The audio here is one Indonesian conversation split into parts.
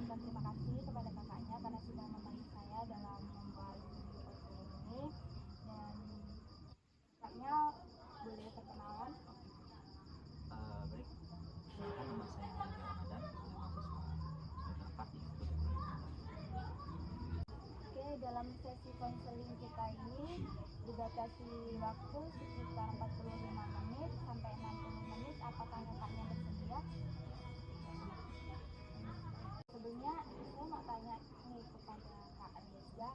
mengucapkan terima kasih kepada kakaknya karena sudah menemani saya dalam membuat video podcast ini. Dan kakaknya boleh perkenalan? Baik, perkenalkan nama saya Andi Ramadan, saya mahasiswa semester 4 di Institut Teknologi. Oke, dalam sesi konseling kita ini dibatasi waktu sekitar 45 menit sampai 60 menit. Apakah kakaknya bersedia? Sebelumnya saya mau tanya nih kepada Kak Reza,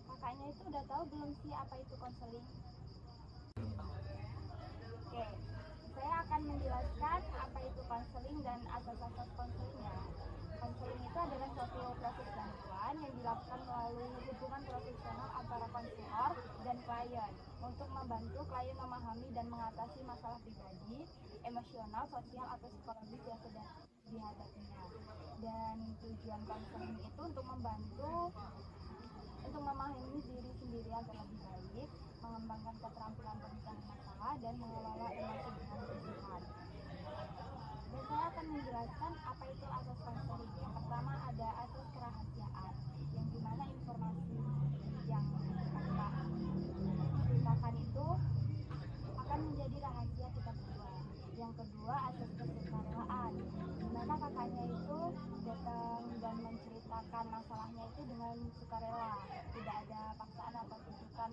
kakaknya itu udah tahu belum sih apa itu konseling? Belum tahu. Oke, saya akan menjelaskan apa itu konseling dan asas-asas konselingnya. Konseling itu adalah suatu proses bantuan yang dilakukan melalui hubungan profesional antara konselor dan klien untuk membantu klien memahami dan mengatasi masalah pribadi, emosional, sosial, atau psikologis yang sedang dihadapinya. Dan tujuan konseling itu untuk membantu untuk memahami diri sendiri agar lebih baik, mengembangkan keterampilan pemecahan masalah, dan mengelola emosi dengan bersehat. Dan saya akan menjelaskan apa itu asas konseling. Yang pertama ada asas kerahasiaan, yang dimana informasi yang kakak ceritakan itu akan menjadi rahasia kita berdua. Yang kedua asas kesukarelaan, dimana kakaknya itu datang dan menceritakan masalahnya itu dengan sukarela, tidak ada paksaan atau tuntutan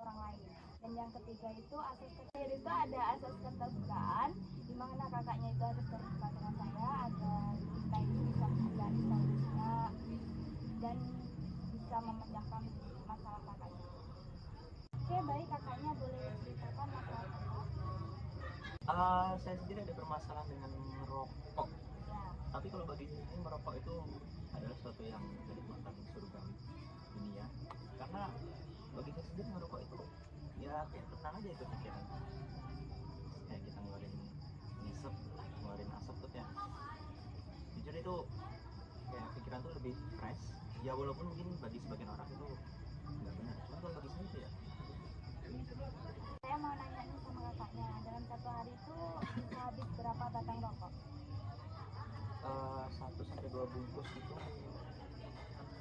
orang lain. Dan yang ketiga itu asas ketiga itu ada asas keterbukaan, dimana kakaknya itu harus terbuka dengan saya agar kita ini bisa mencari solusinya dan bisa memecahkan masalah kakaknya. Oke, baik, kakaknya boleh ceritakan masalah kakak? Saya sendiri ada permasalahan dengan merokok. Ya. Tapi kalau bagi saya ini merokok itu adalah sesuatu yang kenikmatan surgawi dunia. Karena bagi saya sendiri merokok itu ya kayak tenang aja itu pikiran. Kayak kita ngeluarin ngisep, ngeluarin asap tuh kayak jujur itu kayak pikiran tuh lebih fresh. Ya walaupun mungkin bagi sebagian orang itu nggak benar. Cuma kalau bagi saya itu ya Saya mau nanya nih sama kakaknya, dalam satu hari itu bisa habis berapa batang rokok? 1 sampai 2 bungkus itu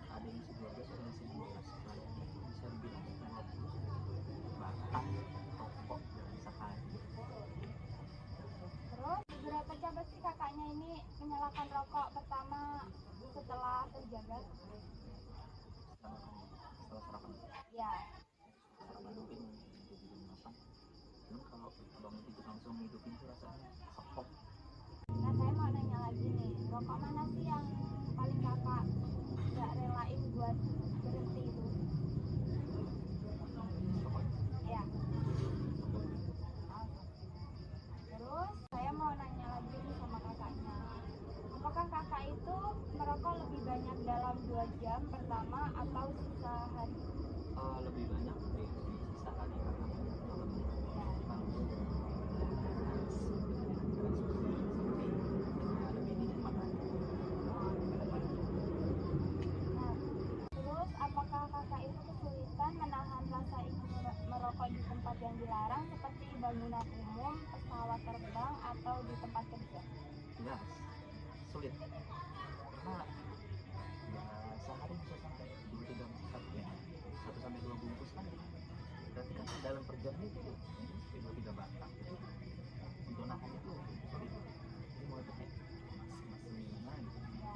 ada yang isi 12, ada yang isi 12. Berarti bisa dibilang 20 batang rokok dalam sehari. Terus berapa coba sih kakaknya ini menyalakan rokok pertama setelah terjaga? Setelah sarapan Ya. mungkin 7 jam 8. Cuman kalau bangun tidur langsung hidupin itu rasanya sepok. Nah, saya mau nanya lagi nih, rokok mana sih yang paling kakak nggak relain buat berhenti itu? Ya. Terus saya mau nanya lagi nih sama kakaknya, apakah kakak itu merokok lebih banyak dalam 2 jam pertama atau sisa hari? Lebih banyak di sisa hari karena malam Ya. lebih dinikmatkan. Nah, terus apakah kakak itu kesulitan menahan rasa ingin merokok di tempat yang dilarang seperti bangunan umum, pesawat terbang, atau di tempat kerja? Enggak, sulit karena ya sehari bisa sampai 2-3 ya 1 sampai 2 bungkus kan berarti kan dalam perjalanan itu ini 2-3 batang itu untuk nahan itu sulit. Jadi mau pakai masih gimana gitu. Ya.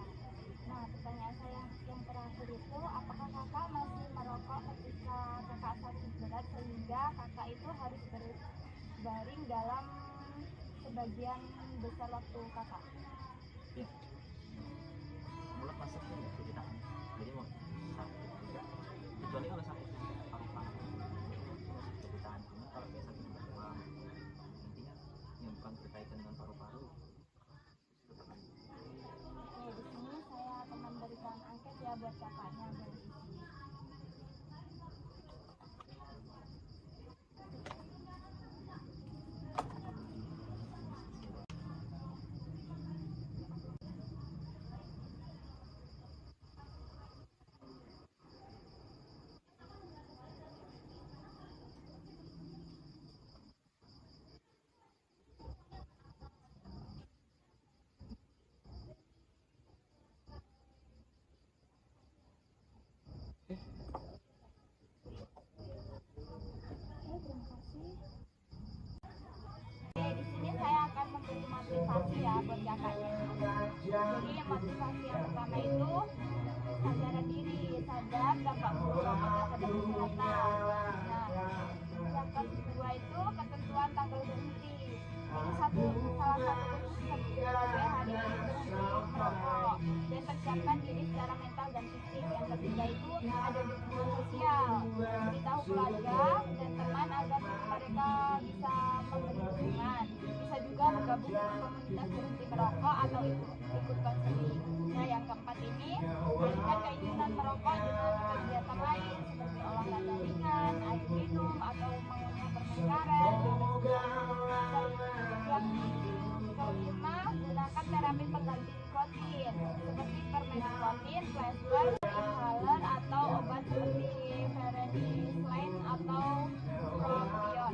Nah, pertanyaan saya yang terakhir itu, apakah kakak masih merokok ketika kakak sakit berat sehingga kakak itu harus berbaring dalam sebagian besar waktu kakak? Ya mulut masuk tuh nggak bisa ditahan jadi mau sakit juga kecuali kalau sakit paru-paru bisa ditahan. Cuma kalau kayak sakit doang intinya yang bukan berkaitan dengan paru-paru tetap aja. Oke, di sini saya akan memberikan angket ya buat kakaknya berisi. buat kakaknya. Jadi motivasi yang pertama itu kesadaran diri, sadar dampak buruk rokok terhadap kesehatan. Nah, yang kedua itu ketentuan tanggal berhenti. Ini salah satu khusus sebagai hari berhenti merokok dan persiapkan diri secara mental dan fisik. Yang ketiga itu ada dukungan sosial, beritahu keluarga dan teman agar mereka bisa memberi dukungan. Bisa juga bergabung dengan komunitas berhenti merokok atau ikut konseling. Nah, yang keempat ini berikan keinginan merokok dengan kegiatan lain seperti olahraga ringan, air minum atau mengunyah permen karet. Yang kelima, gunakan terapi pengganti nikotin seperti permen nikotin, flashball, inhaler atau obat seperti varenicline atau propion.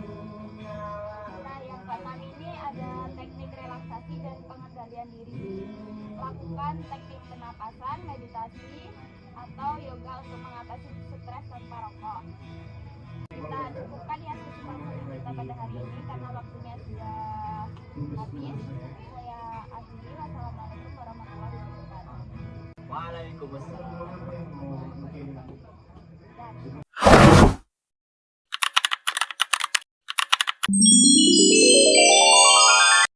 Nah, yang keenam ini ada teknik relaksasi dan pengendalian diri. Lakukan teknik pernapasan, meditasi, atau yoga untuk mengatasi stres tanpa rokok. Kita cukupkan ya sesi konseling kita pada hari ini karena waktunya sudah habis. Saya akhiri. Wassalamualaikum warahmatullahi wabarakatuh. Waalaikumsalam.